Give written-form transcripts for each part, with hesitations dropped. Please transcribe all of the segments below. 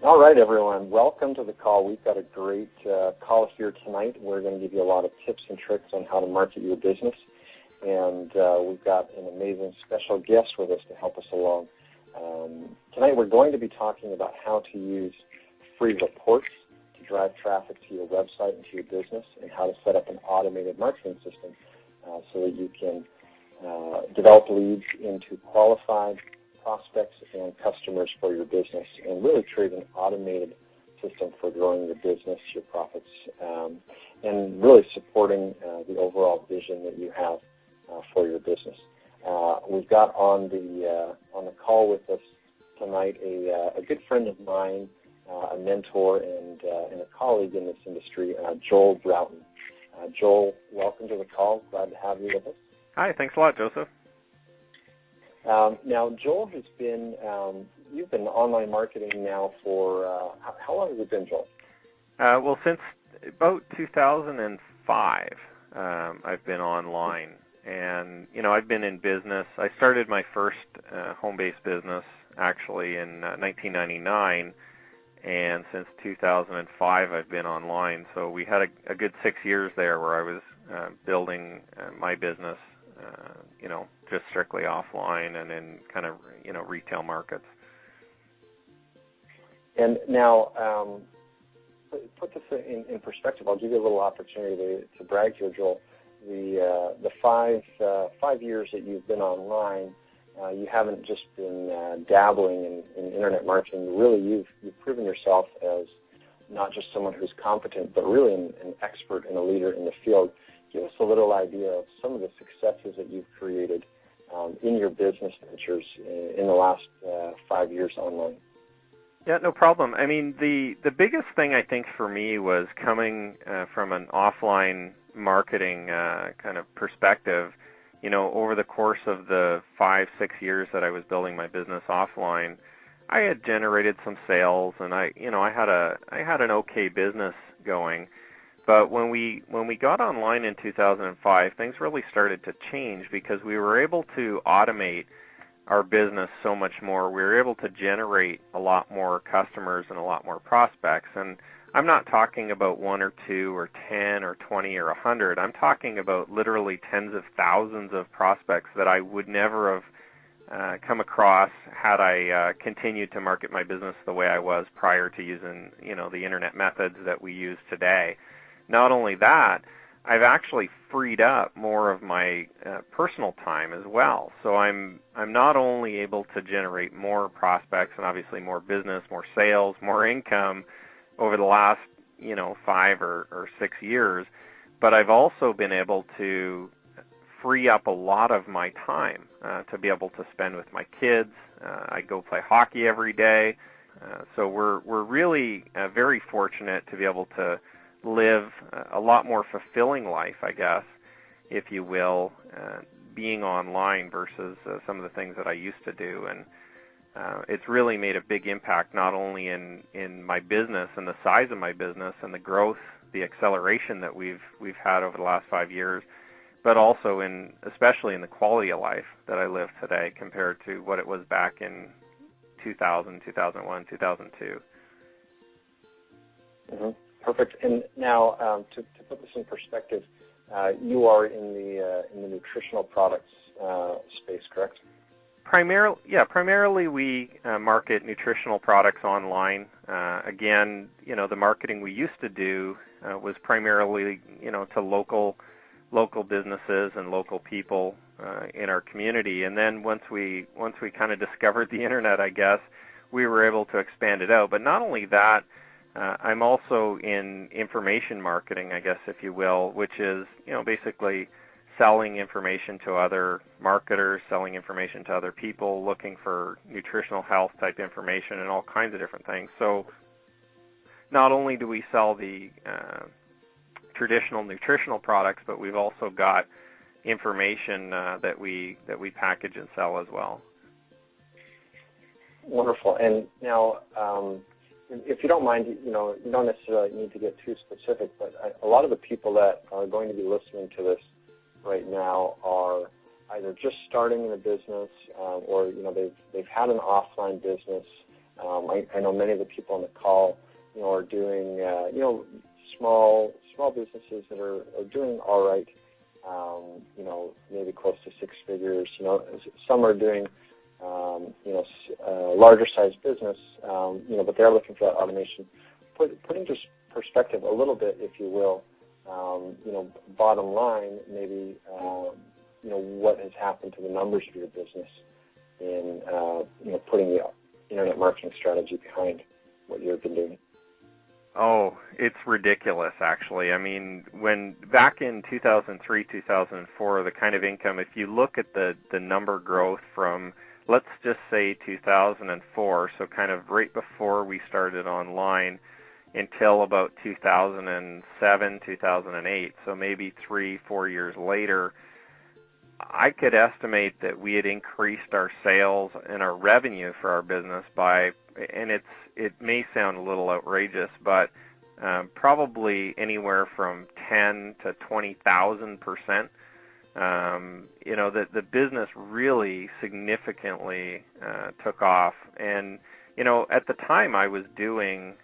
All right, everyone. Welcome to the call. We've got a great call here tonight. We're going to give you a lot of tips and tricks on how to market your business. And we've got an amazing special guest with us to help us along. Tonight we're going to be talking about how to use free reports to drive traffic to your website and to your business, and how to set up an automated marketing system so that you can develop leads into qualified prospects and customers for your business, and really create an automated system for growing your business, your profits, and really supporting the overall vision that you have for your business. We've got on the call with us tonight a good friend of mine, a mentor and a colleague in this industry, Joel Broughton. Joel, welcome to the call. Glad to have you with us. Hi, thanks a lot, Joseph. Now, Joel has been, you've been online marketing now for, how long has it been, Joel? Well, since about 2005, I've been online. And, I've been in business. I started my first home-based business, actually, in 1999. And since 2005, I've been online. So we had a good 6 years there where I was building my business, just strictly offline and in kind of, retail markets. And now, put this in perspective. I'll give you a little opportunity to brag here, Joel. The 5 years that you've been online, you haven't just been dabbling in internet marketing. Really, you've proven yourself as not just someone who's competent, but really an expert and a leader in the field. Give us a little idea of some of the successes that you've created in your business ventures in the last 5 years online. Yeah, no problem. I mean, the biggest thing I think for me was coming from an offline marketing kind of perspective. Over the course of the 5-6 years that I was building my business offline, I had generated some sales, and I had an okay business going. But when we got online in 2005, things really started to change because we were able to automate our business so much more. We were able to generate a lot more customers and a lot more prospects. And I'm not talking about 1 or 2 or 10 or 20 or 100. I'm talking about literally tens of thousands of prospects that I would never have come across had I continued to market my business the way I was prior to using, the internet methods that we use today. Not only that, I've actually freed up more of my personal time as well. So I'm not only able to generate more prospects and obviously more business, more sales, more income over the last, 5 or 6 years, but I've also been able to free up a lot of my time to be able to spend with my kids. I go play hockey every day. So we're really very fortunate to be able to live a lot more fulfilling life, I guess, if you will, being online versus some of the things that I used to do. And it's really made a big impact not only in my business and the size of my business and the growth, the acceleration that we've had over the last 5 years, but also especially in the quality of life that I live today compared to what it was back in 2000, 2001, 2002. Mm-hmm. Perfect. And now, to put this in perspective, you are in the nutritional products space, correct? Primarily we market nutritional products online. Again, the marketing we used to do was primarily, to local businesses and local people in our community. And then once we kind of discovered the internet, I guess, we were able to expand it out. But not only that, I'm also in information marketing, I guess, if you will, which is, basically selling information to other marketers, selling information to other people, looking for nutritional health type information and all kinds of different things. So not only do we sell the traditional nutritional products, but we've also got information that we package and sell as well. Wonderful. And now, if you don't mind, you don't necessarily need to get too specific, but a lot of the people that are going to be listening to this right now are either just starting in a business, or they've had an offline business, I know many of the people on the call, are doing, small businesses that are doing all right. Maybe close to six figures. Some are doing, larger size business, but they're looking for that automation. Putting just perspective a little bit, if you will, bottom line, maybe, what has happened to the numbers of your business in, putting the internet marketing strategy behind what you've been doing. Oh, it's ridiculous, actually. I mean, when back in 2003, 2004, the kind of income, if you look at the number growth from, let's just say 2004, so kind of right before we started online until about 2007, 2008, so maybe 3-4 years later, I could estimate that we had increased our sales and our revenue for our business by, and it may sound a little outrageous, but probably anywhere from 10 to 20,000%. The business really significantly took off, and at the time I was doing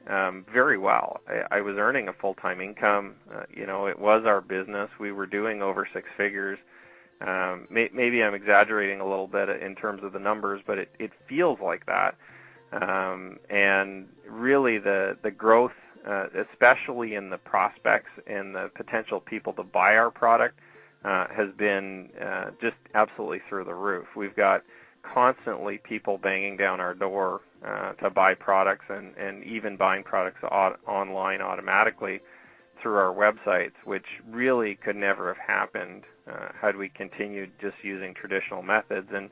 very well. I was earning a full-time income. It was our business. We were doing over six figures. Maybe I'm exaggerating a little bit in terms of the numbers, but it feels like that. And really the growth, especially in the prospects and the potential people to buy our product, has been just absolutely through the roof. We've got constantly people banging down our door to buy products and even buying products online automatically through our websites, which really could never have happened had we continued just using traditional methods. And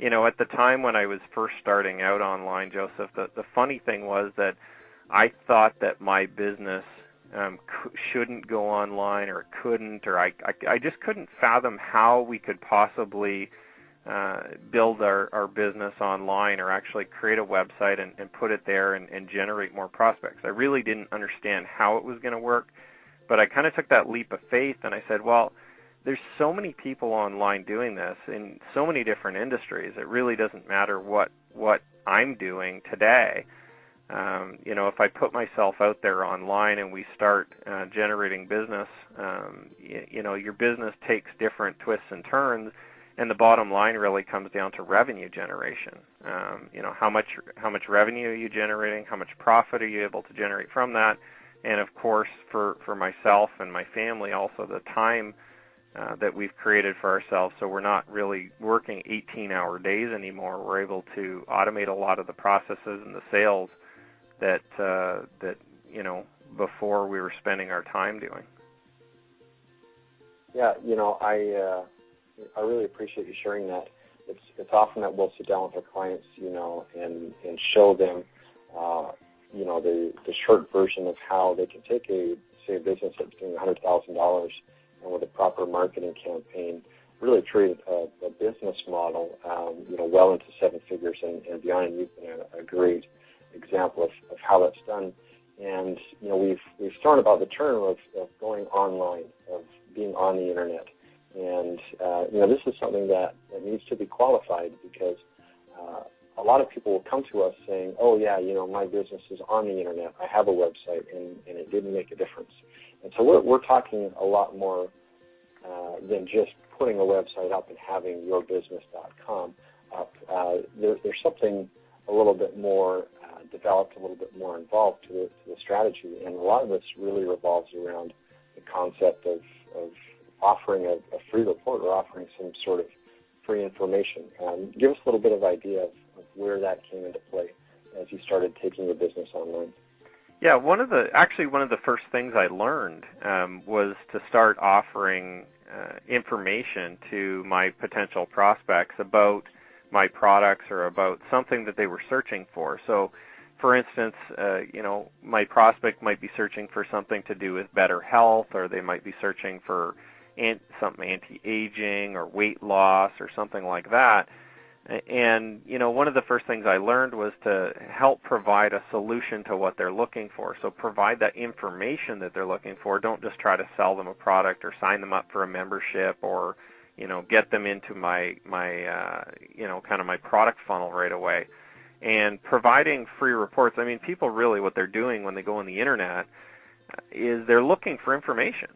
at the time when I was first starting out online, Joseph, the funny thing was that I thought that my business shouldn't go online, or couldn't, or I just couldn't fathom how we could possibly build our business online, or actually create a website and put it there and generate more prospects. I really didn't understand how it was going to work, but I kind of took that leap of faith and I said, well, there's so many people online doing this in so many different industries. It really doesn't matter what I'm doing today. If I put myself out there online and we start generating business, your business takes different twists and turns, and the bottom line really comes down to revenue generation. How much revenue are you generating? How much profit are you able to generate from that? And of course, for myself and my family, also the time that we've created for ourselves. So we're not really working 18-hour days anymore. We're able to automate a lot of the processes and the sales that before we were spending our time doing. Yeah, I really appreciate you sharing that. It's often that we'll sit down with our clients, and show them, the short version of how they can take a business that's doing $100,000 and with a proper marketing campaign, really create a business model, well into seven figures and beyond. You've been a great example of how that's done. And, we've thrown about the term of going online, of being on the internet. And, this is something that needs to be qualified, because a lot of people will come to us saying, oh, yeah, my business is on the internet. I have a website, and it didn't make a difference. And so we're talking a lot more than just putting a website up and having yourbusiness.com up. There's something a little bit more developed, a little bit more involved to the strategy, and a lot of this really revolves around the concept of offering a free report, or offering some sort of free information. Give us a little bit of idea of where that came into play as you started taking your business online. Yeah, one of the first things I learned was to start offering information to my potential prospects about my products or about something that they were searching for. So, for instance, my prospect might be searching for something to do with better health, or they might be searching for something anti-aging or weight loss or something like that. And, one of the first things I learned was to help provide a solution to what they're looking for. So provide that information that they're looking for. Don't just try to sell them a product or sign them up for a membership, or, get them into my kind of my product funnel right away. And providing free reports, I mean, people really, what they're doing when they go on the internet is they're looking for information.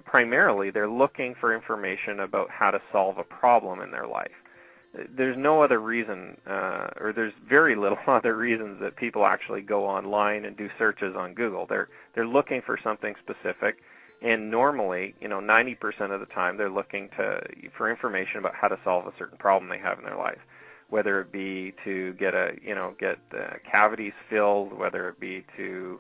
Primarily, they're looking for information about how to solve a problem in their life. There's no other reason, or there's very little other reasons that people actually go online and do searches on Google. They're looking for something specific, and normally, 90% of the time, they're looking for information about how to solve a certain problem they have in their life, whether it be to get cavities filled, whether it be to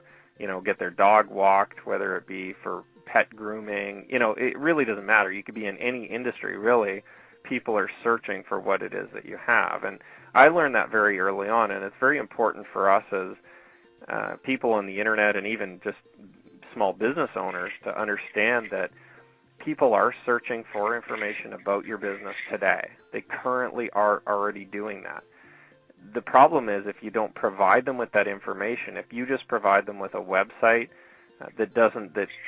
get their dog walked, whether it be for pet grooming. It really doesn't matter. You could be in any industry, really. People are searching for what it is that you have. And I learned that very early on, and it's very important for us as people on the internet and even just small business owners to understand that people are searching for information about your business today. They currently are already doing that. The problem is if you don't provide them with that information, if you just provide them with a website that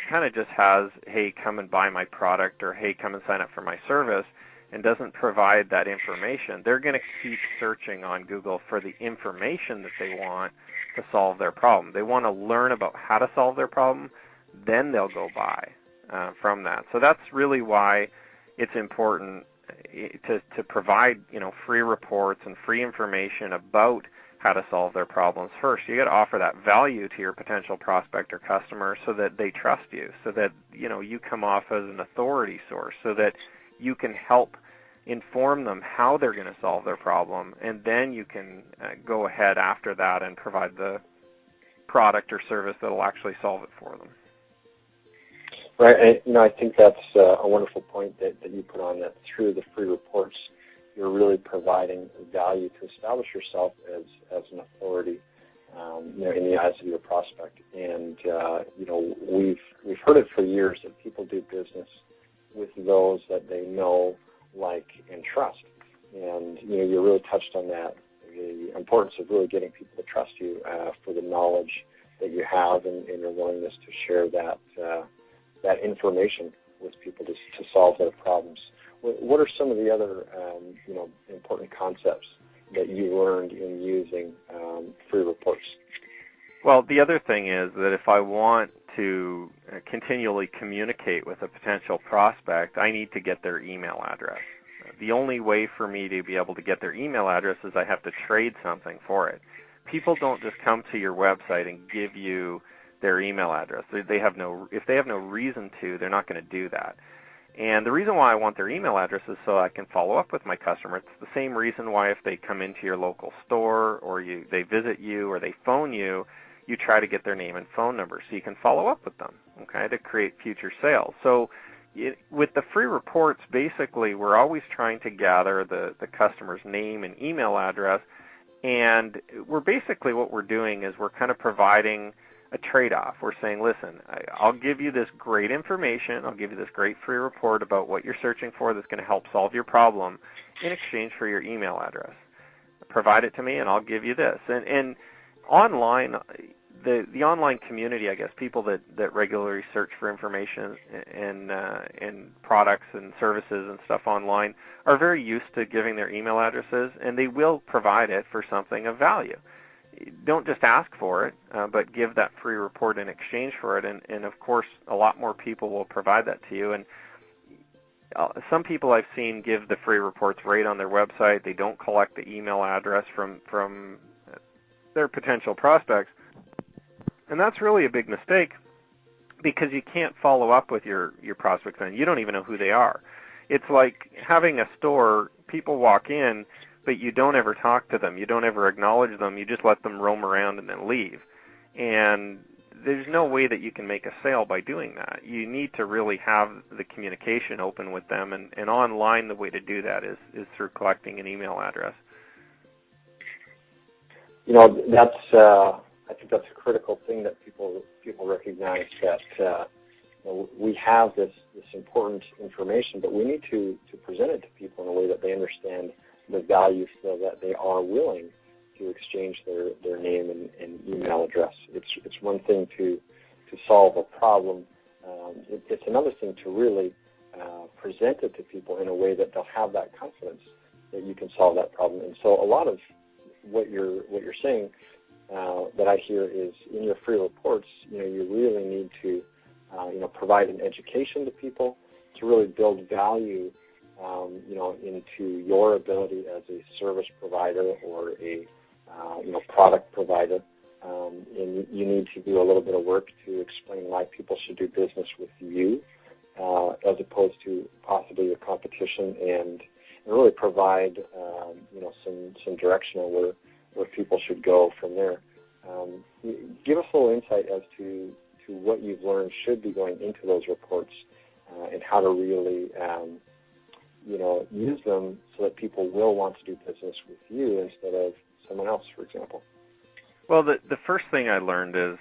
kind of just has, hey, come and buy my product, or hey, come and sign up for my service, and doesn't provide that information, they're going to keep searching on Google for the information that they want to solve their problem. They want to learn about how to solve their problem, then they'll go buy from that. So that's really why it's important to provide, free reports and free information about how to solve their problems first. You got to offer that value to your potential prospect or customer so that they trust you, so that, you come off as an authority source, so that you can help inform them how they're going to solve their problem, and then you can go ahead after that and provide the product or service that will actually solve it for them. Right, and I think that's a wonderful point that you put on, that through the free reports, you're really providing value to establish yourself as an authority, in the eyes of your prospect. And we've heard it for years that people do business with those that they know, like, and trust. And you really touched on that, the importance of really getting people to trust you for the knowledge that you have and your willingness to share that information with people to solve their problems. What are some of the other important concepts that you learned in using free reports? Well, the other thing is that if I want to continually communicate with a potential prospect, I need to get their email address. The only way for me to be able to get their email address is I have to trade something for it. People don't just come to your website and give you their email address. If they have no reason to, they're not going to do that. And the reason why I want their email address is so I can follow up with my customer. It's the same reason why if they come into your local store or they visit you or they phone you, you try to get their name and phone number so you can follow up with them, okay, to create future sales. So with the free reports, basically we're always trying to gather the customer's name and email address, and what we're doing is we're kind of providing a trade-off. We're saying, listen, I'll give you this great information, I'll give you this great free report about what you're searching for that's going to help solve your problem in exchange for your email address. Provide it to me and I'll give you this. And online, the online community, I guess, people that regularly search for information and products and services and stuff online are very used to giving their email addresses, and they will provide it for something of value. Don't just ask for it, but give that free report in exchange for it, and of course, a lot more people will provide that to you. And some people I've seen give the free reports right on their website. They don't collect the email address from their potential prospects. And that's really a big mistake because you can't follow up with your prospects and you don't even know who they are. It's like having a store, people walk in, but you don't ever talk to them. You don't ever acknowledge them. You just let them roam around and then leave. And there's no way that you can make a sale by doing that. You need to really have the communication open with them, and online the way to do that is through collecting an email address. I think that's a critical thing that people recognize, that we have this important information, but we need to present it to people in a way that they understand the value so that they are willing to exchange their name and email address. It's one thing to solve a problem. It's another thing to really present it to people in a way that they'll have that confidence that you can solve that problem. And so a lot of what you're saying that I hear is in your free reports, you really need to provide an education to people to really build value, into your ability as a service provider or a product provider. And you need to do a little bit of work to explain why people should do business with you as opposed to possibly your competition, and really provide some direction on where people should go from there. Give us a little insight as to what you've learned should be going into those reports and how to really use them so that people will want to do business with you instead of someone else, for example. Well, the first thing I learned is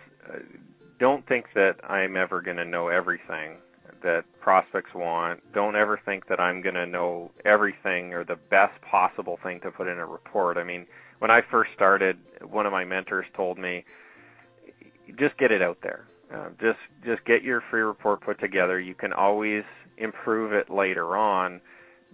don't think that I'm ever going to know everything that prospects want. Don't ever think that I'm going to know everything or the best possible thing to put in a report. I mean, when I first started, one of my mentors told me, just get it out there. Just get your free report put together. You can always improve it later on,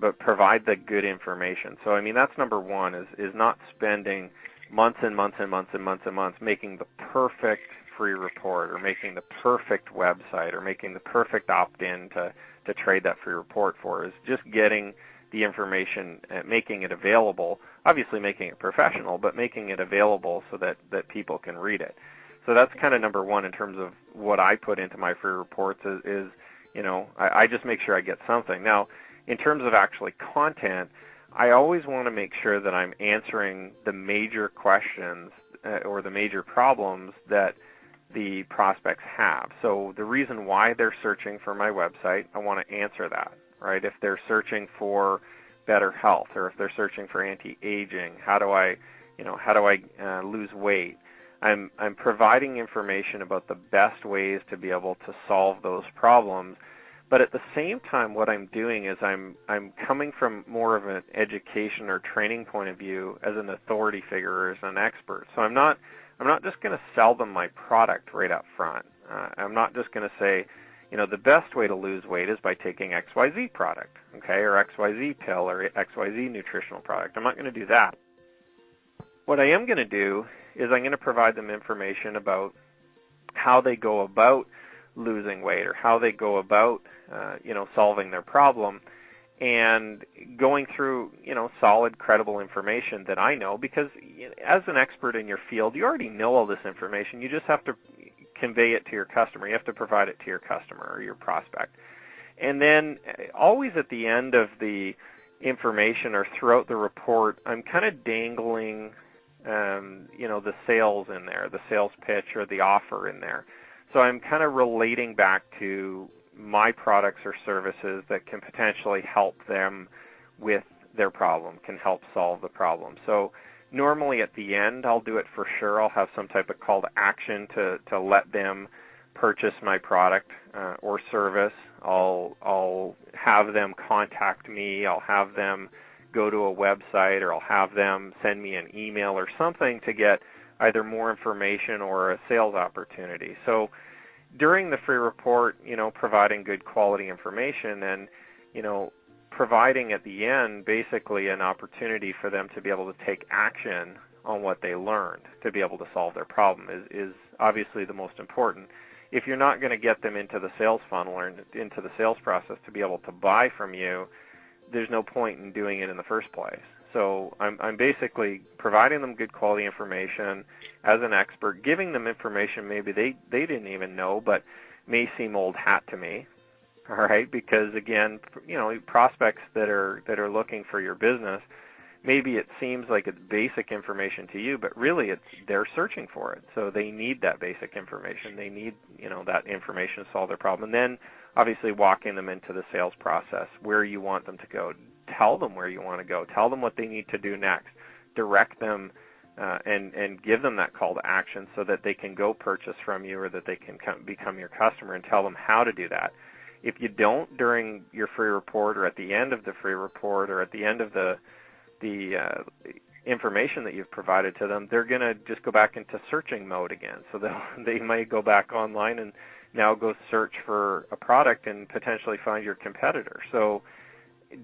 but provide the good information. So, I mean, that's number one, is not spending months and months and months and months and months making the perfect free report or making the perfect website or making the perfect opt-in to trade that free report for. Is just getting the information and making it available, obviously making it professional, but making it available so that people can read it. So that's kind of number one in terms of what I put into my free reports is I just make sure I get something. Now, in terms of actually content, I always want to make sure that I'm answering the major questions or the major problems that the prospects have. So the reason why they're searching for my website, I want to answer that, right? If they're searching for better health, or if they're searching for anti-aging, how do I lose weight? I'm providing information about the best ways to be able to solve those problems. But at the same time, what I'm doing is I'm coming from more of an education or training point of view as an authority figure or as an expert. So I'm not just going to sell them my product right up front. I'm not just going to say, the best way to lose weight is by taking XYZ product, okay, or XYZ pill or XYZ nutritional product. I'm not going to do that. What I am going to do is I'm going to provide them information about how they go about losing weight or how they go about solving their problem, and going through solid, credible information that I know, because as an expert in your field, you already know all this information. You just have to convey it to your customer. You have to provide it to your customer or your prospect. And then always at the end of the information or throughout the report, I'm kind of dangling the sales in there, the sales pitch or the offer in there. So I'm kind of relating back to my products or services that can potentially help them with their problem, can help solve the problem. So normally at the end, I'll do it for sure. I'll have some type of call to action to let them purchase my product or service. I'll have them contact me. I'll have them go to a website, or I'll have them send me an email or something to get either more information or a sales opportunity. So during the free report, providing good quality information and, providing at the end basically an opportunity for them to be able to take action on what they learned to be able to solve their problem is obviously the most important. If you're not going to get them into the sales funnel or into the sales process to be able to buy from you, there's no point in doing it in the first place. So I'm basically providing them good quality information as an expert, giving them information maybe they didn't even know, but may seem old hat to me. All right, because again, prospects that are looking for your business, maybe it seems like it's basic information to you, but really they're searching for it. So they need that basic information. They need that information to solve their problem. And then obviously walking them into the sales process, where you want them to go. Tell them where you want to go. Tell them what they need to do next. Direct them and give them that call to action so that they can go purchase from you, or that they can become your customer, and tell them how to do that. If you don't during your free report, or at the end of the free report, or at the end of the information that you've provided to them, they're going to just go back into searching mode again. So they might go back online and now go search for a product and potentially find your competitor. So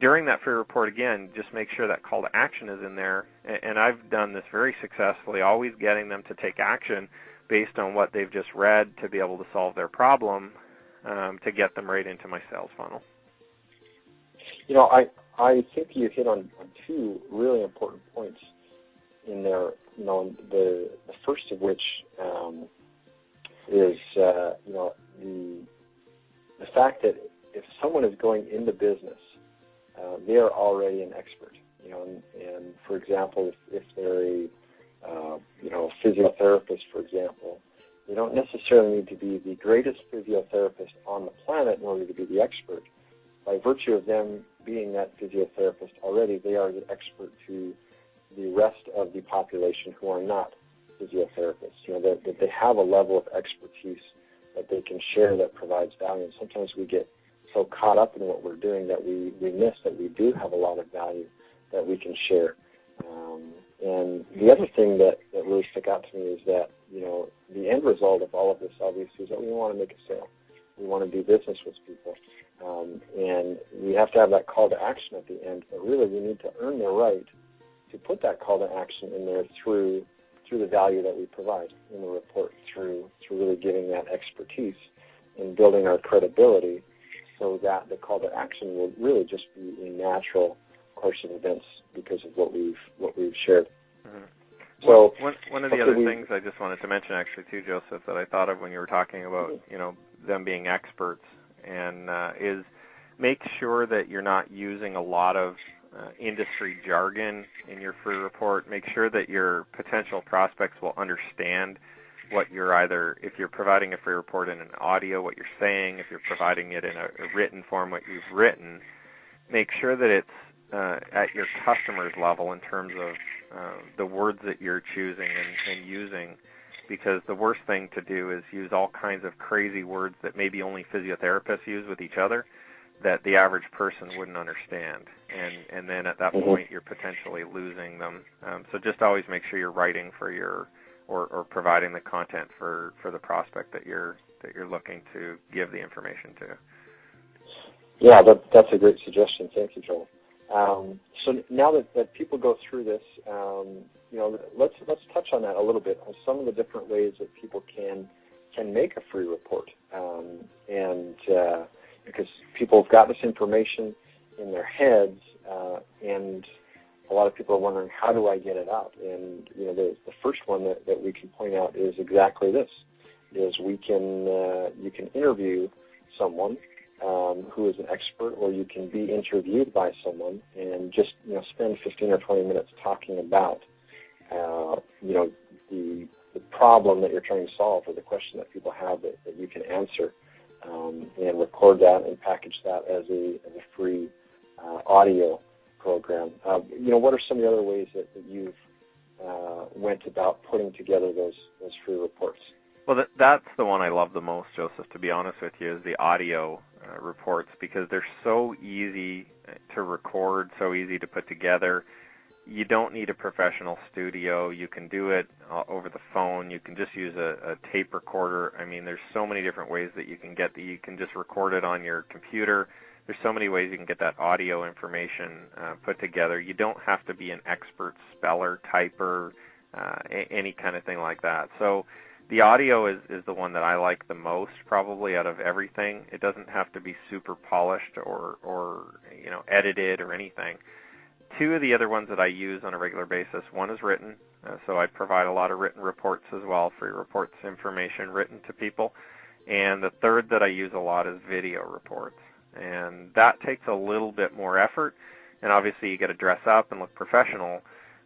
during that free report, again, just make sure that call to action is in there. And I've done this very successfully, always getting them to take action based on what they've just read to be able to solve their problem, to get them right into my sales funnel. I think you hit on two really important points in there. The first of which is the fact that if someone is going into business, they are already an expert. And for example, if they're a physiotherapist, for example, they don't necessarily need to be the greatest physiotherapist on the planet in order to be the expert. By virtue of them being that physiotherapist already, they are the expert to the rest of the population who are not physiotherapists. That they have a level of expertise that they can share that provides value. And sometimes we get so caught up in what we're doing that we miss that we do have a lot of value that we can share. And the other thing that really stuck out to me is that, the end result of all of this, obviously, is that we want to make a sale. We want to do business with people. And we have to have that call to action at the end, but really we need to earn the right to put that call to action in there through the value that we provide in the report, through really giving that expertise and building our credibility, so that the call to action will really just be a natural course of events because of what we've shared. Mm-hmm. So one of the other things I just wanted to mention, actually, too, Joseph, that I thought of when you were talking about them being experts, and is make sure that you're not using a lot of industry jargon in your free report. Make sure that your potential prospects will understand what you're if you're providing a free report in an audio, what you're saying. If you're providing it in a written form, what you've written. Make sure that it's at your customer's level in terms of the words that you're choosing and using, because the worst thing to do is use all kinds of crazy words that maybe only physiotherapists use with each other that the average person wouldn't understand. And then at that point, you're potentially losing them. So just always make sure you're writing for or providing the content for the prospect that you're looking to give the information to. Yeah, that's a great suggestion. Thank you, Joel. So now that people go through this, let's touch on that a little bit, on some of the different ways that people can make a free report, because people have got this information in their heads, and a lot of people are wondering, how do I get it out? And the first one that we can point out is exactly this: is you can interview someone who is an expert, or you can be interviewed by someone and just spend 15 or 20 minutes talking about the problem that you're trying to solve, or the question that people have that you can answer, and record that and package that as a free audio program. What are some of the other ways that you've went about putting together those free reports? Well, that's the one I love the most, Joseph, to be honest with you, is the audio reports, because they're so easy to record, so easy to put together. You don't need a professional studio. You can do it over the phone. You can just use a tape recorder. I mean, there's so many different ways that you can get you can just record it on your computer. There's so many ways you can get that audio information put together. You don't have to be an expert speller, typer, any kind of thing like that. So the audio is the one that I like the most, probably, out of everything. It doesn't have to be super polished or edited or anything. Two of the other ones that I use on a regular basis, one is written, so I provide a lot of written reports as well, free reports, information written to people. And the third that I use a lot is video reports. And that takes a little bit more effort, and obviously you got to dress up and look professional,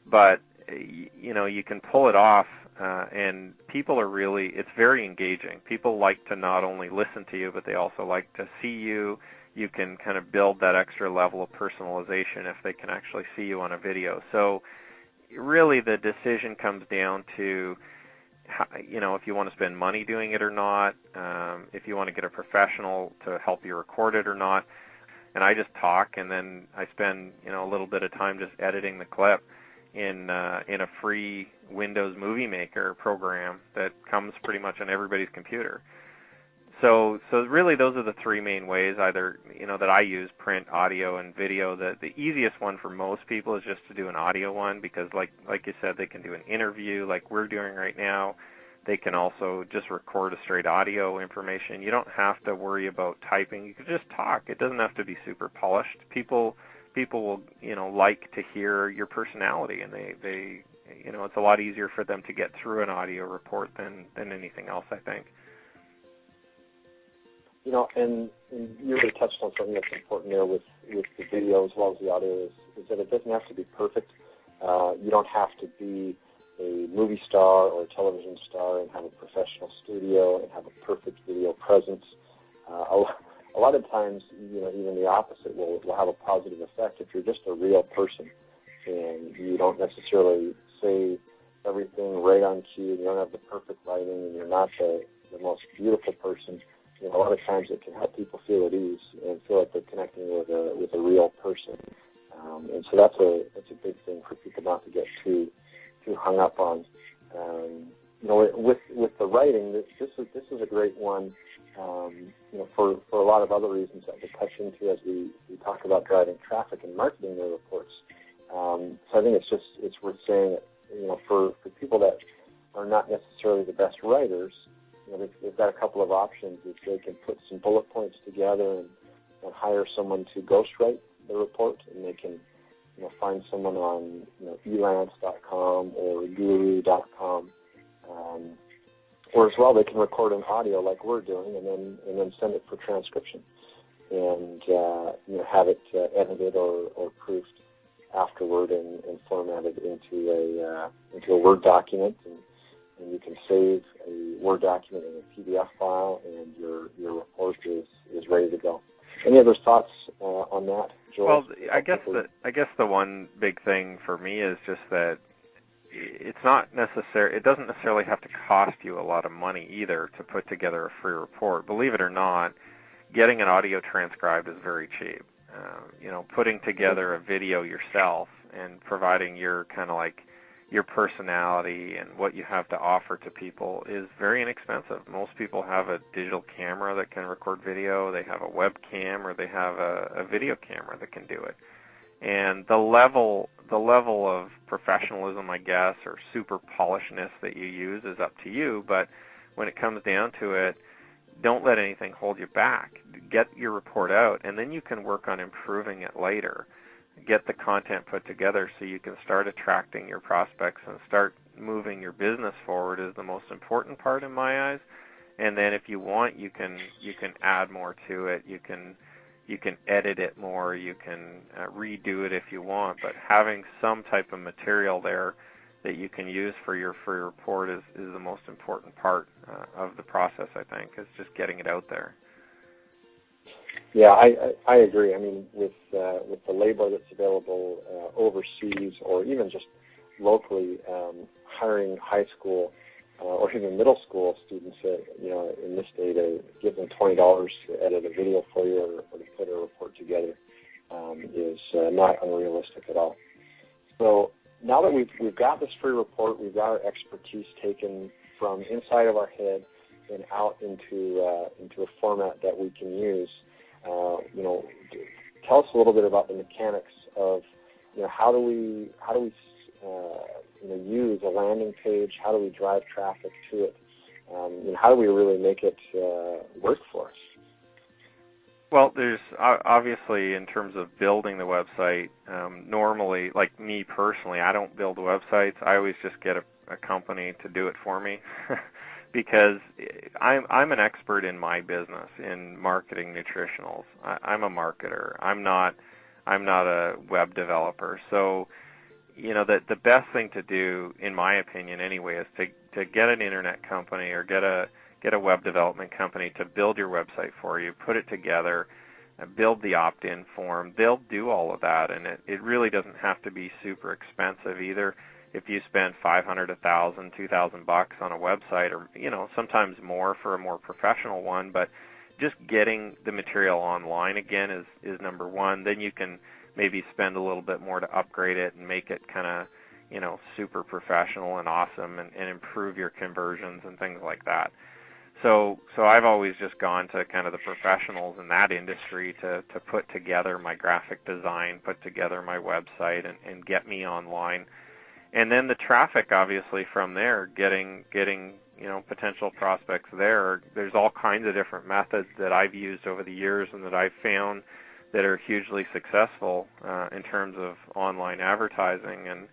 but you can pull it off, and people are it's very engaging. People like to not only listen to you, but they also like to see you. You can kind of build that extra level of personalization if they can actually see you on a video. So really the decision comes down to, if you want to spend money doing it or not, if you want to get a professional to help you record it or not. And I just talk, and then I spend a little bit of time just editing the clip in a free Windows Movie Maker program that comes pretty much on everybody's computer. So really those are the three main ways, either, that I use: print, audio, and video. The easiest one for most people is just to do an audio one, because like you said, they can do an interview like we're doing right now. They can also just record a straight audio information. You don't have to worry about typing. You can just talk. It doesn't have to be super polished. People will, like to hear your personality, and they it's a lot easier for them to get through an audio report than anything else, I think. And you really touched on something that's important there with the video as well as the audio is that it doesn't have to be perfect. You don't have to be a movie star or a television star and have a professional studio and have a perfect video presence. A lot of times, even the opposite will have a positive effect if you're just a real person and you don't necessarily say everything right on cue, and you don't have the perfect lighting, and you're not the most beautiful person. A lot of times it can help people feel at ease and feel like they're connecting with a real person. And so that's a big thing for people not to get too hung up on. With the writing, this is a great one. For a lot of other reasons that we'll touch into as we talk about driving traffic and marketing their reports. So I think it's worth saying that for people that are not necessarily the best writers, they've got a couple of options. If they can put some bullet points together and hire someone to ghostwrite the report, and they can find someone on elance.com or guru.com, or as well they can record an audio like we're doing and then send it for transcription and have it edited or proofed afterward and formatted into a Word document, and you can save a Word document in a PDF file, and your report is ready to go. Any other thoughts on that, Joel? Well, I guess the one big thing for me is just that it's not necessary. It doesn't necessarily have to cost you a lot of money either to put together a free report. Believe it or not, getting an audio transcribed is very cheap. Putting together a video yourself and providing your kind of like your personality and what you have to offer to people is very inexpensive. Most people have a digital camera that can record video. They have a webcam, or they have a video camera that can do it. And the level of professionalism, I guess, or super polishedness that you use is up to you. But when it comes down to it, don't let anything hold you back. Get your report out, and then you can work on improving it later. Get the content put together so you can start attracting your prospects and start moving your business forward is the most important part in my eyes. And then if you want, you can add more to it. You can edit it more. You can redo it if you want. But having some type of material there that you can use for your free report is the most important part of the process, I think, is just getting it out there. Yeah, I agree. I mean, with the labor that's available overseas or even just locally, hiring high school or even middle school students, in this day to give them $20 to edit a video for you or to put a report together is not unrealistic at all. So now that we've got this free report, we've got our expertise taken from inside of our head and out into a format that we can use. Tell us a little bit about the mechanics of, how do we use a landing page? How do we drive traffic to it? How do we really make it work for us? Well, there's obviously, in terms of building the website, normally, like me personally, I don't build websites. I always just get a company to do it for me. Because I'm an expert in my business, in marketing nutritionals. I'm a marketer. I'm not a web developer. So, the best thing to do, in my opinion anyway, is to get an internet company or get a web development company to build your website for you, put it together, build the opt-in form. They'll do all of that, and it really doesn't have to be super expensive either. If you spend $500, $1,000, $2,000 on a website, or sometimes more for a more professional one, but just getting the material online again is number one. Then you can maybe spend a little bit more to upgrade it and make it kind of super professional and awesome and improve your conversions and things like that. So I've always just gone to kind of the professionals in that industry to put together my graphic design, put together my website, and get me online. And then the traffic, obviously, from there, getting potential prospects there. There's all kinds of different methods that I've used over the years and that I've found that are hugely successful in terms of online advertising. And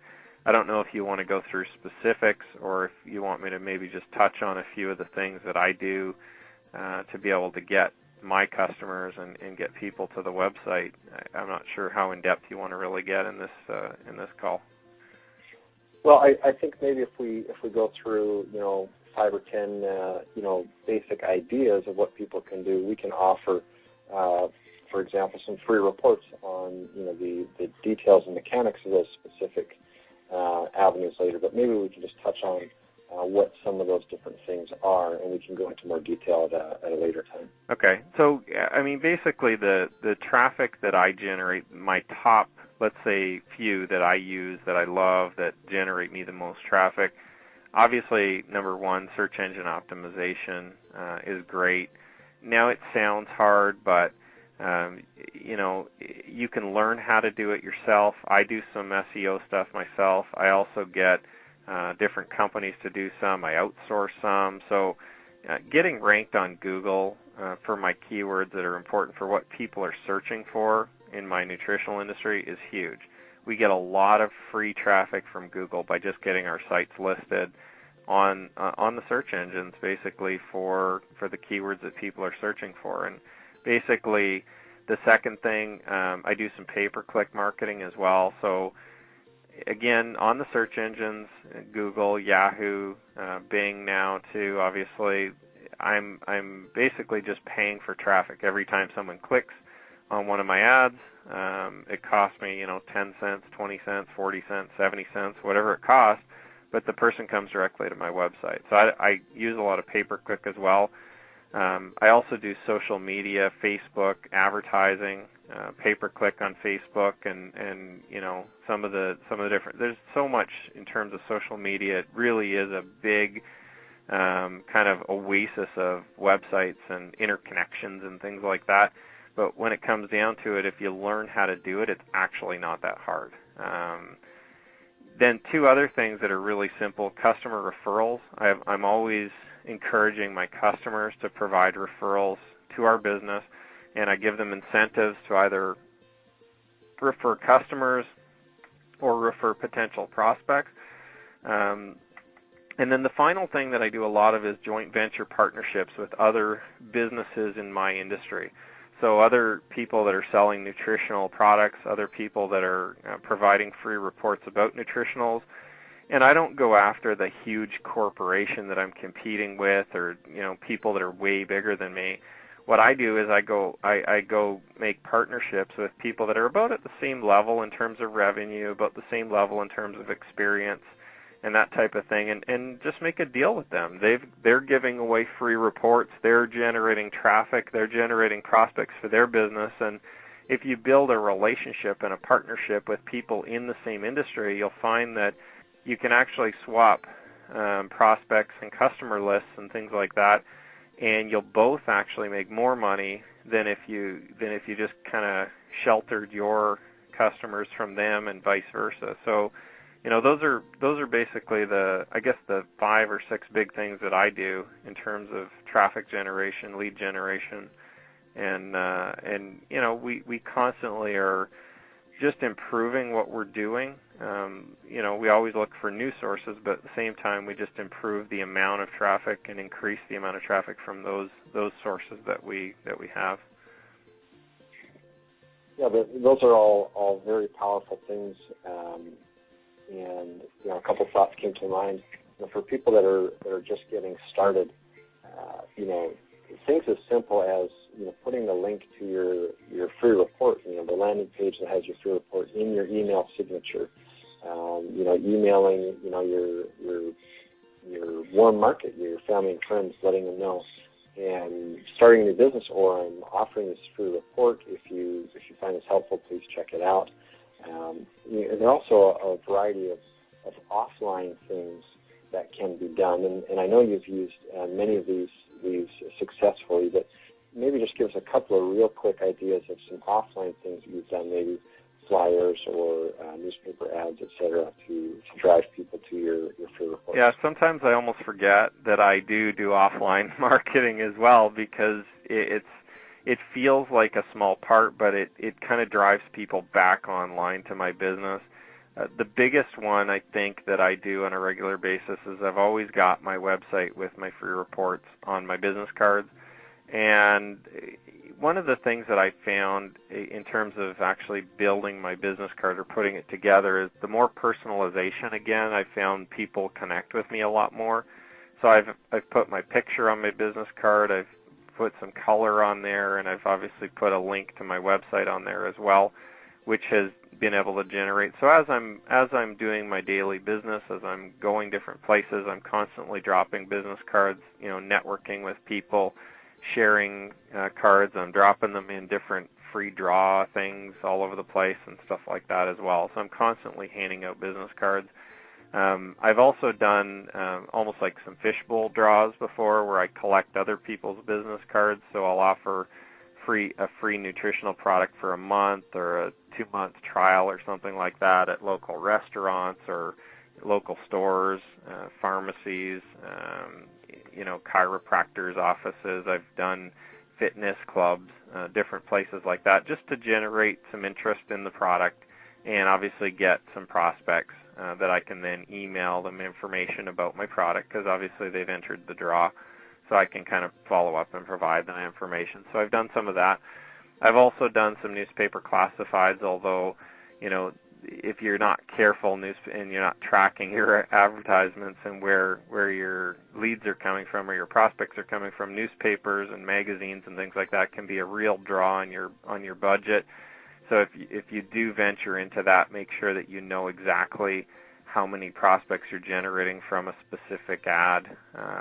I don't know if you want to go through specifics or if you want me to maybe just touch on a few of the things that I do to be able to get my customers and get people to the website. I'm not sure how in depth you want to really get in this call. Well, I think maybe if we go through 5 or 10 basic ideas of what people can do, we can offer, for example, some free reports on the details and mechanics of those specific avenues later. But maybe we can just touch on what some of those different things are, and we can go into more detail at a later time. Okay. So, I mean, basically the traffic that I generate, my top, let's say, few that I use, that I love, that generate me the most traffic, obviously, number one, search engine optimization is great. Now, it sounds hard, but you can learn how to do it yourself. I do some SEO stuff myself. I also get different companies to do some. I outsource some. So getting ranked on Google for my keywords that are important for what people are searching for in my nutritional industry is huge. We get a lot of free traffic from Google by just getting our sites listed on the search engines, basically for the keywords that people are searching for. And basically, the second thing, I do some pay-per-click marketing as well. So again, on the search engines, Google, Yahoo, Bing now too, obviously, I'm basically just paying for traffic. Every time someone clicks on one of my ads, it costs me 10 cents, 20 cents, 40 cents, 70 cents, whatever it costs, but the person comes directly to my website. So I use a lot of pay-per-click as well. I also do social media, Facebook advertising, pay-per-click on Facebook, and some of the different. There's so much in terms of social media. It really is a big kind of oasis of websites and interconnections and things like that. But when it comes down to it, if you learn how to do it, it's actually not that hard. Then two other things that are really simple: customer referrals. I'm always encouraging my customers to provide referrals to our business, and I give them incentives to either refer customers or refer potential prospects. And then the final thing that I do a lot of is joint venture partnerships with other businesses in my industry. So other people that are selling nutritional products, other people that are providing free reports about nutritionals. And I don't go after the huge corporation that I'm competing with, or people that are way bigger than me. What I do is I go make partnerships with people that are about at the same level in terms of revenue, about the same level in terms of experience, and that type of thing, and just make a deal with them. They're giving away free reports. They're generating traffic. They're generating prospects for their business. And if you build a relationship and a partnership with people in the same industry, you'll find that you can actually swap prospects and customer lists and things like that, and you'll both actually make more money than if you just kind of sheltered your customers from them and vice versa. So, those are basically the 5 or 6 big things that I do in terms of traffic generation, lead generation, and we constantly are just improving what we're doing. We always look for new sources, but at the same time, we just improve the amount of traffic and increase the amount of traffic from those sources that we have. Yeah, those are all very powerful things. And a couple thoughts came to mind. For people that are just getting started, things as simple as putting the link to your free report, the landing page that has your free report in your email signature, emailing your warm market, your family and friends, letting them know, and starting a new business, or I'm offering this free report. If you find this helpful, please check it out. And there are also a variety of offline things that can be done. And I know you've used many of these successfully, but maybe just give us a couple of real quick ideas of some offline things that you've done, maybe flyers or newspaper ads, et cetera, to drive people to your free reports. Yeah, sometimes I almost forget that I do offline marketing as well, because it feels like a small part, but it kind of drives people back online to my business. The biggest one I think that I do on a regular basis is I've always got my website with my free reports on my business cards. And one of the things that I found in terms of actually building my business card or putting it together is the more personalization, again, I found people connect with me a lot more. So I've put my picture on my business card, I've put some color on there, and I've obviously put a link to my website on there as well, which has been able to generate. So as I'm doing my daily business, as I'm going different places, I'm constantly dropping business cards, networking with people, sharing cards. I'm dropping them in different free draw things all over the place and stuff like that as well. So I'm constantly handing out business cards. I've also done almost like some fishbowl draws before, where I collect other people's business cards. So I'll offer a free nutritional product for a month, or a 2-month trial or something like that at local restaurants or local stores, pharmacies, chiropractors' offices. I've done fitness clubs, different places like that, just to generate some interest in the product and obviously get some prospects that I can then email them information about my product, because obviously they've entered the draw, so I can kind of follow up and provide them information. So I've done some of that. I've also done some newspaper classifieds, although, if you're not careful and you're not tracking your advertisements and where your leads are coming from or your prospects are coming from, newspapers and magazines and things like that can be a real draw on your budget. So if you do venture into that, make sure that you know exactly how many prospects you're generating from a specific ad.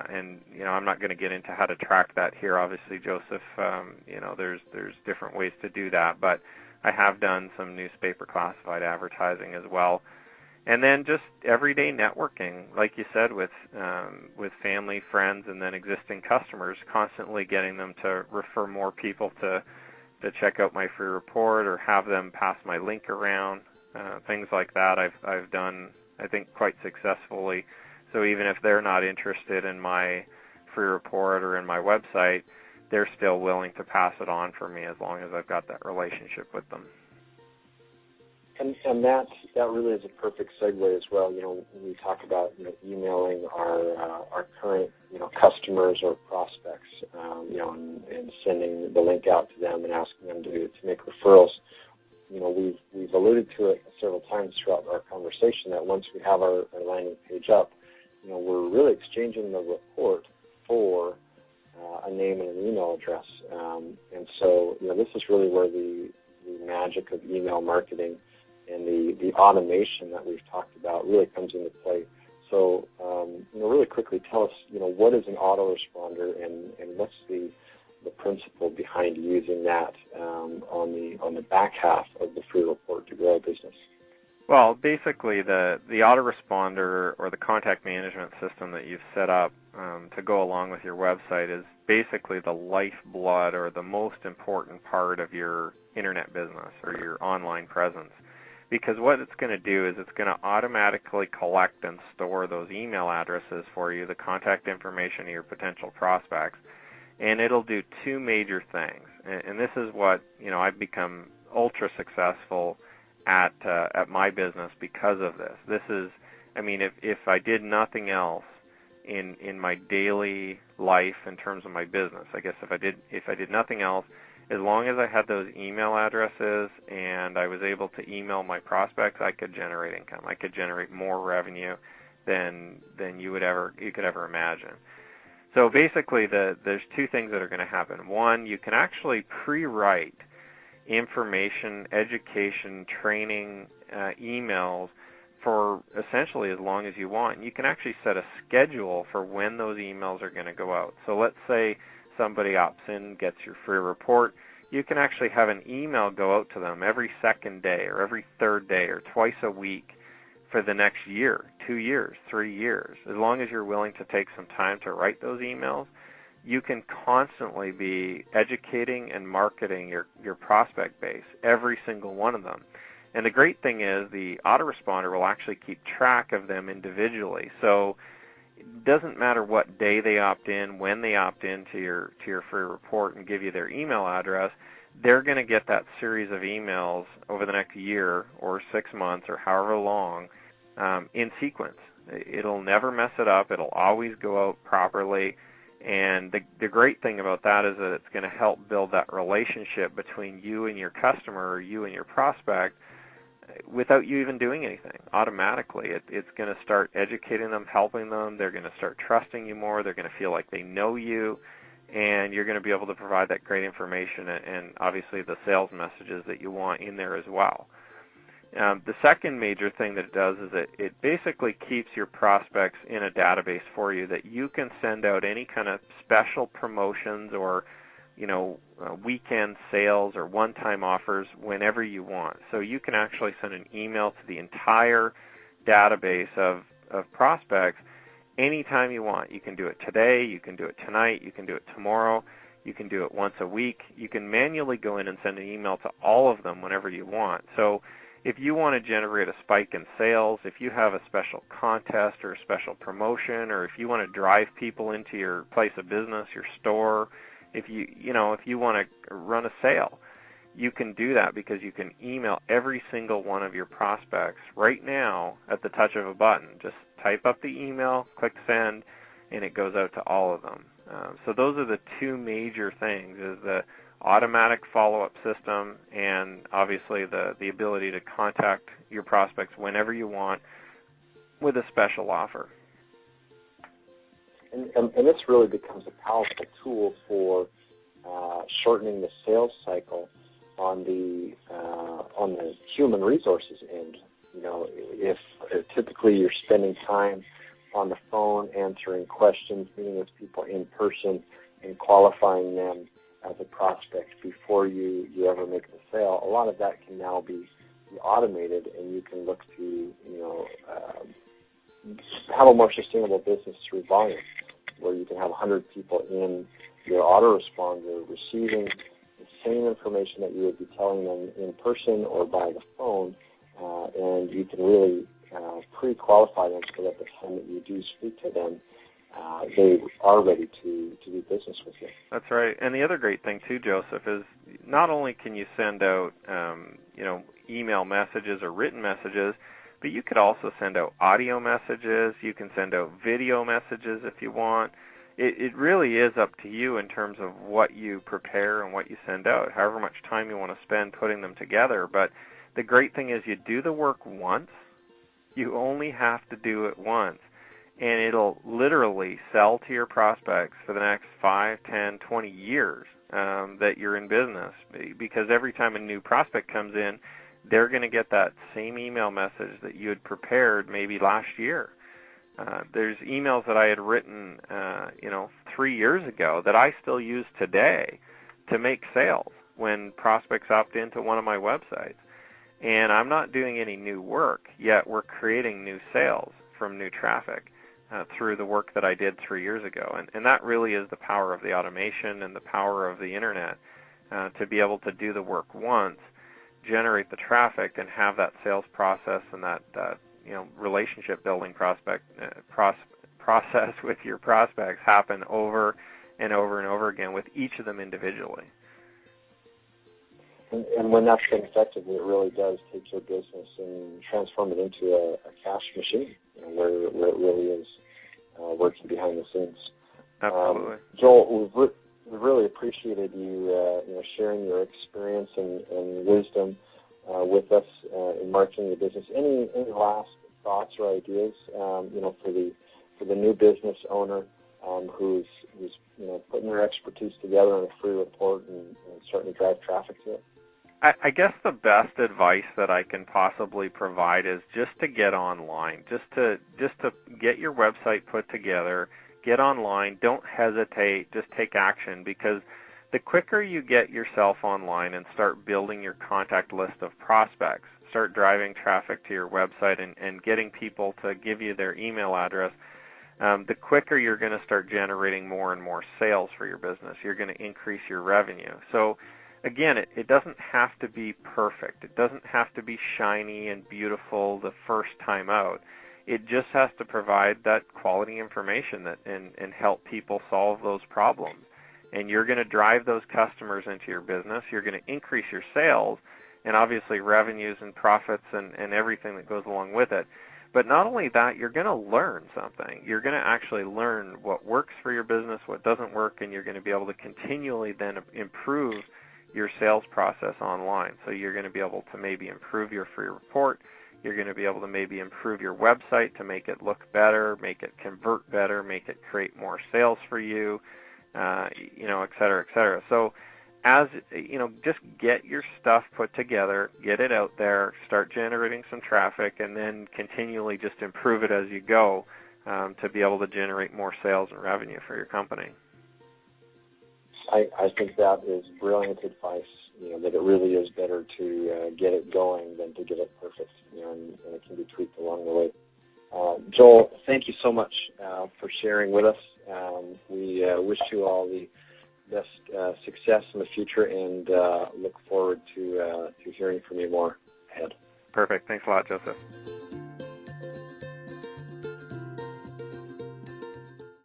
And I'm not going to get into how to track that here, obviously, Joseph. There's different ways to do that, but I have done some newspaper classified advertising as well. And then just everyday networking, like you said, with family, friends, and then existing customers, constantly getting them to refer more people to check out my free report or have them pass my link around, things like that I've done, I think, quite successfully. So even if they're not interested in my free report or in my website, they're still willing to pass it on for me as long as I've got that relationship with them. And that really is a perfect segue as well. We talk about emailing our current customers or prospects, and sending the link out to them and asking them to make referrals. We've alluded to it several times throughout our conversation that once we have our landing page up, we're really exchanging the report for a name and an email address. And so, this is really where the magic of email marketing and the automation that we've talked about really comes into play. So, really quickly tell us, what is an autoresponder and what's the principle behind using that on the back half of the free report to grow a business? Well, basically, the autoresponder or the contact management system that you've set up to go along with your website is basically the lifeblood or the most important part of your internet business or your online presence. Because what it's going to do is it's going to automatically collect and store those email addresses for you, the contact information of your potential prospects, and it'll do two major things. And this is what, I've become ultra successful at my business because of this. This is, if I did nothing else in my daily life in terms of my business, I guess if I did nothing else, as long as I had those email addresses and I was able to email my prospects, I could generate income. I could generate more revenue than you could ever imagine. So basically, there's two things that are going to happen. One, you can actually pre-write information, education, training, emails for essentially as long as you want. And you can actually set a schedule for when those emails are going to go out. So let's say somebody opts in, gets your free report. You can actually have an email go out to them every second day or every third day or twice a week for the next year, 2 years, 3 years. As long as you're willing to take some time to write those emails, you can constantly be educating and marketing your prospect base, every single one of them. And the great thing is the autoresponder will actually keep track of them individually. So it doesn't matter what day they opt in, when they opt in to your free report and give you their email address, they're going to get that series of emails over the next year or 6 months or however long in sequence. It'll never mess it up. It'll always go out properly. And the great thing about that is that it's going to help build that relationship between you and your customer or you and your prospect without you even doing anything. Automatically, it's going to start educating them, helping them. They're going to start trusting you more. They're going to feel like they know you, and you're going to be able to provide that great information and obviously the sales messages that you want in there as well. The second major thing that it does is it basically keeps your prospects in a database for you that you can send out any kind of special promotions or weekend sales or one-time offers whenever you want. So you can actually send an email to the entire database of prospects anytime you want. You can do it today, you can do it tonight, you can do it tomorrow, you can do it once a week. You can manually go in and send an email to all of them whenever you want. So if you want to generate a spike in sales, if you have a special contest or a special promotion, or if you want to drive people into your place of business, your store, if you want to run a sale, you can do that because you can email every single one of your prospects right now at the touch of a button. Just type up the email, click send, and it goes out to all of them. So those are the two major things, is the automatic follow-up system and obviously the ability to contact your prospects whenever you want with a special offer. And this really becomes a powerful tool for shortening the sales cycle on the human resources end. If typically you're spending time on the phone answering questions, meeting with people in person, and qualifying them as a prospect before you ever make the sale, a lot of that can now be automated, and you can look to have a more sustainable business through volume, where you can have 100 people in your autoresponder receiving the same information that you would be telling them in person or by the phone, and you can really pre-qualify them so that the time that you do speak to them, they are ready to do business with you. That's right. And the other great thing too, Joseph, is not only can you send out email messages or written messages, but you could also send out audio messages. You can send out video messages if you want. It really is up to you in terms of what you prepare and what you send out, however much time you want to spend putting them together. But the great thing is you do the work once. You only have to do it once. And it'll literally sell to your prospects for the next 5, 10, 20 years that you're in business. Because every time a new prospect comes in, they're going to get that same email message that you had prepared maybe last year. There's emails that I had written, 3 years ago that I still use today to make sales when prospects opt into one of my websites. And I'm not doing any new work, yet we're creating new sales from new traffic through the work that I did 3 years ago. And that really is the power of the automation and the power of the Internet, to be able to do the work once, generate the traffic, and have that sales process and that relationship building process with your prospects happen over and over and over again with each of them individually. And when that's been effective, it really does take your business and transform it into a cash machine, where it really is working behind the scenes. Absolutely. Joel, we've really appreciated you sharing your experience and wisdom with us in marketing your business. Any last thoughts or ideas, for the new business owner who's putting their expertise together in a free report and starting to drive traffic to it? I guess the best advice that I can possibly provide is just to get online, just to get your website put together, get online, don't hesitate, just take action, because the quicker you get yourself online and start building your contact list of prospects, start driving traffic to your website and getting people to give you their email address, the quicker you're going to start generating more and more sales for your business. You're going to increase your revenue. So again, it doesn't have to be perfect. It doesn't have to be shiny and beautiful the first time out. It just has to provide that quality information and help people solve those problems. And you're going to drive those customers into your business. You're going to increase your sales and obviously revenues and profits and everything that goes along with it. But not only that, you're going to learn something. You're going to actually learn what works for your business, what doesn't work, and you're going to be able to continually then improve your sales process online. So you're going to be able to maybe improve your free report. You're going to be able to maybe improve your website to make it look better, make it convert better, make it create more sales for you, et cetera, et cetera. So as just get your stuff put together, get it out there, start generating some traffic, and then continually just improve it as you go to be able to generate more sales and revenue for your company. I think that is brilliant advice, that it really is better to get it going than to get it perfect, and it can be tweaked along the way. Joel, thank you so much for sharing with us. We wish you all the best success in the future and look forward to hearing from you more ahead. Perfect. Thanks a lot, Joseph.